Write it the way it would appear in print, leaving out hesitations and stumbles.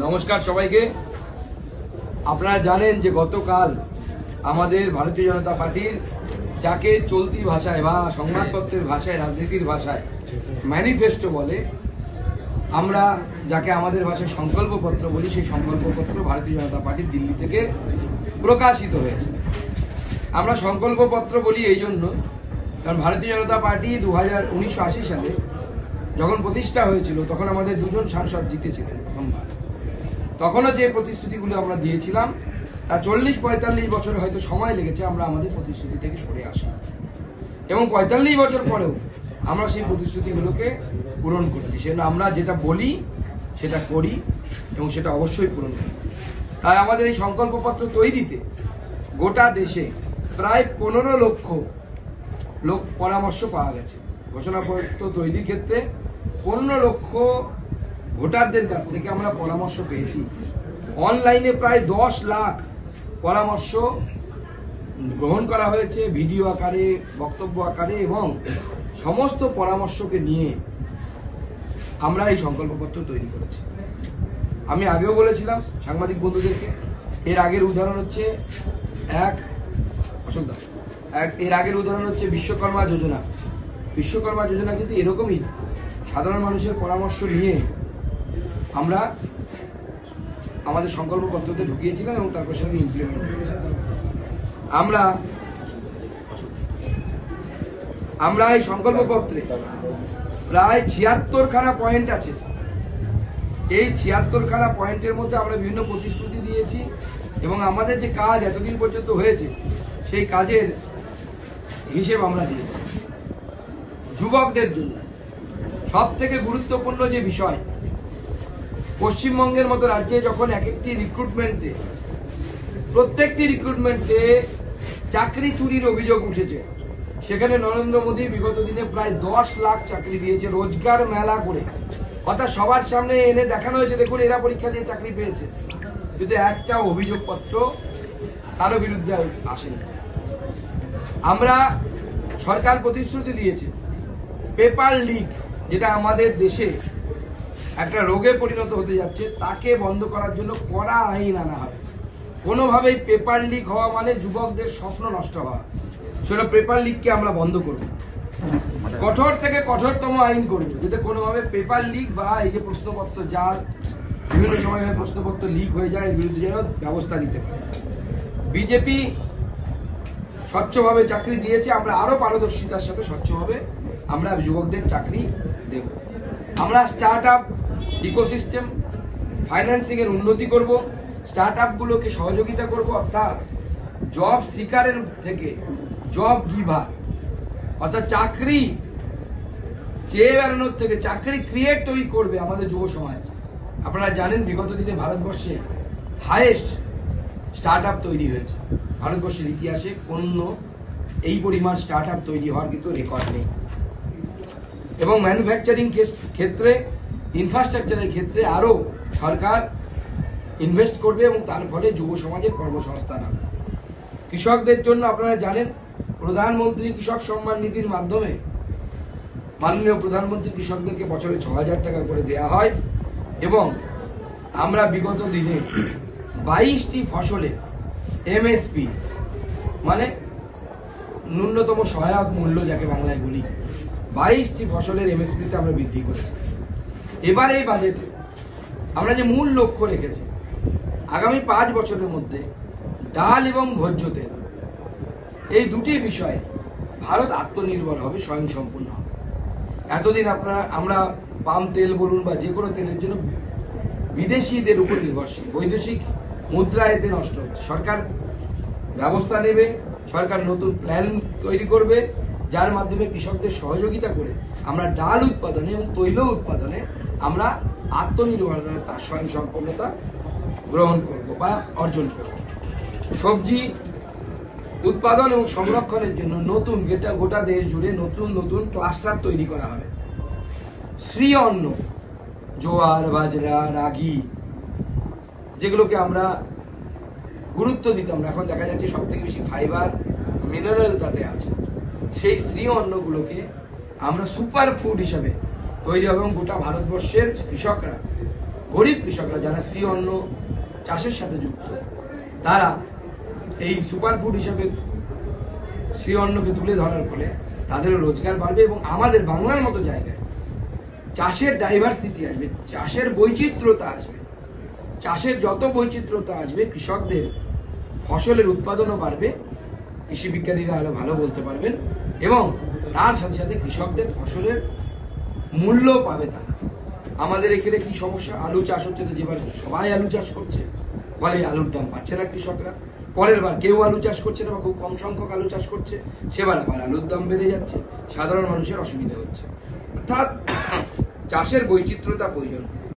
নমস্কার সবাইকে। আপনারা জানেন যে গতকাল আমাদের ভারতীয় জনতা পার্টির যাকে চলতি ভাষায় বা সংবাদপত্রের ভাষায় রাজনীতির ভাষায় ম্যানিফেস্টো বলে, আমরা যাকে আমাদের ভাষায় সংকল্পপত্র বলি, সেই সংকল্পপত্র ভারতীয় জনতা পার্টির দিল্লি থেকে প্রকাশিত হয়েছে। আমরা সংকল্পপত্র বলি এই জন্য কারণ ভারতীয় জনতা পার্টি 1980 সালে যখন প্রতিষ্ঠা হয়েছিল তখন আমাদের দুজন সাংসদ জিতেছিলেন প্রথমবার। তখনও যে প্রতিশ্রুতিগুলো আমরা দিয়েছিলাম তা 40-45 বছর হয়তো সময় লেগেছে আমরা আমাদের প্রতিশ্রুতি থেকে সরে আসি, এবং 45 বছর পরেও আমরা সেই প্রতিশ্রুতিগুলোকে পূরণ করেছি। সেজন্য আমরা যেটা বলি সেটা করি এবং সেটা অবশ্যই পূরণ করি। তাই আমাদের এই সংকল্পপত্র তৈরিতে গোটা দেশে প্রায় 15 লক্ষ লোক পরামর্শ পাওয়া গেছে। ঘোষণাপত্র তৈরির ক্ষেত্রে 15 লক্ষ ভোটারদের কাছ থেকে আমরা পরামর্শ পেয়েছি। অনলাইনে প্রায় 10 লাখ পরামর্শ গ্রহণ করা হয়েছে, ভিডিও আকারে, বক্তব্য আকারে, এবং সমস্ত পরামর্শকে নিয়ে আমরা এই সংকল্পপত্র তৈরি করেছি। আমি আগেও বলেছিলাম সাংবাদিক বন্ধুদেরকে, এর আগের উদাহরণ হচ্ছে বিশ্বকর্মা যোজনা। বিশ্বকর্মা যোজনা কিন্তু এরকমই সাধারণ মানুষের পরামর্শ নিয়ে আমরা আমাদের সংকল্পপত্রতে ঢুকিয়েছিলাম এবং তারপর সেটাকে ইমপ্লিমেন্ট করেছি। আমরা এই সংকল্পপত্রে প্রায় 76খানা পয়েন্ট আছে। এই 76খানা পয়েন্টের মধ্যে আমরা বিভিন্ন প্রতিশ্রুতি দিয়েছি এবং আমাদের যে কাজ এতদিন পর্যন্ত হয়েছে সেই কাজের হিসেব আমরা দিয়েছি। যুবকদের জন্য সব থেকে গুরুত্বপূর্ণ যে বিষয়, পশ্চিমবঙ্গের মতো রাজ্যে যখন প্রত্যেকটি রিক্রুটমেন্টে চাকরি চুরির অভিযোগ উঠেছে, সেখানে নরেন্দ্র মোদী বিগত দিনে প্রায় 10 লাখ চাকরি দিয়েছে রোজগার মেলা করে। অর্থাৎ সবার সামনে এনে দেখানো হয়েছে দেখুন এরা পরীক্ষা দিয়ে চাকরি পেয়েছে, কিন্তু একটা অভিযোগপত্র কারো বিরুদ্ধে আসেনি। আমরা সরকার প্রতিশ্রুতি দিয়েছে পেপার লিক, যেটা আমাদের দেশে একটা রোগে পরিণত হতে যাচ্ছে, তাকে বন্ধ করার জন্য কড়া আইন আনা হবে। কোনোভাবেই পেপার লিক হওয়া মানে যুবকদের স্বপ্ন নষ্ট হওয়া। সেটা পেপার লিককে আমরা বন্ধ করব, কঠোর থেকে কঠোরতম আইন করব, যাতে কোনোভাবে পেপার লিক বা এই যে প্রশ্নপত্র জাল, বিভিন্ন সময় প্রশ্নপত্র লিক হয়ে যায়, এর বিরুদ্ধে যেন ব্যবস্থা নিতে পারে। বিজেপি স্বচ্ছভাবে চাকরি দিয়েছে, আমরা আরো পারদর্শিতার সাথে স্বচ্ছভাবে আমরা যুবকদের চাকরি দেব। আমরা স্টার্ট আপ ইকোসিস্টেম ফাইন্যান্সিং এর উন্নতি করব, স্টার্ট আপগুলোকে সহযোগিতা করব, অর্থাৎ জব সিকারের থেকে জব গিভার, অর্থাৎ চাকরি চেয়ে বেড়ানোর থেকে চাকরি ক্রিয়েট তৈরি করবে আমাদের যুব সমাজ। আপনারা জানেন বিগত দিনে ভারতবর্ষে হাইয়েস্ট স্টার্ট আপ তৈরি হয়েছে। ভারতবর্ষের ইতিহাসে কোনো এই পরিমাণ স্টার্ট আপ তৈরি হওয়ার কিন্তু রেকর্ড নেই। এবং ম্যানুফ্যাকচারিং ক্ষেত্রে, ইনফ্রাস্ট্রাকচারের ক্ষেত্রে আরো সরকার ইনভেস্ট করবে এবং তার ফলে যুব সমাজের কর্মসংস্থান হবে। কৃষকদের জন্য আপনারা জানেন প্রধানমন্ত্রী কৃষক সম্মান নিধির মাধ্যমে মাননীয় প্রধানমন্ত্রী কৃষকদেরকে বছরে 6,000 টাকা করে দেওয়া হয়, এবং আমরা বিগত দিনে 22টি ফসলে এমএসপি মানে ন্যূনতম সহায়ক মূল্য যাকে বাংলায় বলি, 22টি ফসলের এমএসপিতে আমরা বৃদ্ধি করেছি। এবার এই বাজেটে আমরা যে মূল লক্ষ্য রেখেছি আগামী 5 বছরের মধ্যে ডাল এবং ভোজ্য তেল, এই দুটি বিষয়ে ভারত আত্মনির্ভর হবে, স্বয়ংসম্পূর্ণ হবে। এতদিন আমরা পাম তেল বলুন বা যে কোনো তেলের জন্য বিদেশিদের উপর নির্ভরশীল, বৈদেশিক মুদ্রা এতে নষ্ট হচ্ছে। সরকার ব্যবস্থা নেবে, সরকার নতুন প্ল্যান তৈরি করবে, যার মাধ্যমে কৃষকদের সহযোগিতা করে আমরা ডাল উৎপাদনে এবং তৈল উৎপাদনে আমরা আত্মনির্ভরতা, স্বয়ংসম্পূর্ণতা গ্রহণ করব বা অর্জন করব। সবজি উৎপাদন এবং সংরক্ষণের জন্য নতুন গোটা দেশ জুড়ে নতুন নতুন ক্লাস্টার তৈরি করা হবে। শ্রী অন্ন, জোয়ার, বাজরা, রাগি, যেগুলোকে আমরা গুরুত্ব দিতাম না, এখন দেখা যাচ্ছে সব থেকে বেশি ফাইবার, মিনারেল তাতে আছে। সেই শ্রী অন্নগুলোকে আমরা সুপার ফুড হিসাবে তৈরি এবং গোটা ভারতবর্ষের কৃষকরা গরিব কৃষকরা যারা শ্রী অন্ন চাষের সাথে যুক্ত, তারা এই সুপারফুড হিসাবে শ্রী অন্নকে তুলে ধরার ফলে তাদেরও রোজগার বাড়বে এবং আমাদের বাংলার মতো জায়গায় চাষের ডাইভার্সিটি আসবে, চাষের বৈচিত্র্যতা আসবে। চাষের যত বৈচিত্র্যতা আসবে, কৃষকদের ফসলের উৎপাদনও বাড়বে, কৃষি বিজ্ঞানীরা আরো ভালো বলতে পারবেন, এবং তার সাথে সাথে কৃষকদের ফসলের মূল্য পাবে তারা। আমাদের এখানে কি সমস্যা, আলু চাষ হচ্ছে না, যেবার সবাই আলু চাষ করছে ফলে আলুর দাম পাচ্ছে না কৃষকরা, পরের বার কেউ আলু চাষ করছে না বা খুব কম সংখ্যক আলু চাষ করছে, সেবার আবার আলুর দাম বেড়ে যাচ্ছে, সাধারণ মানুষের অসুবিধা হচ্ছে। অর্থাৎ চাষের বৈচিত্র্যতা প্রয়োজন।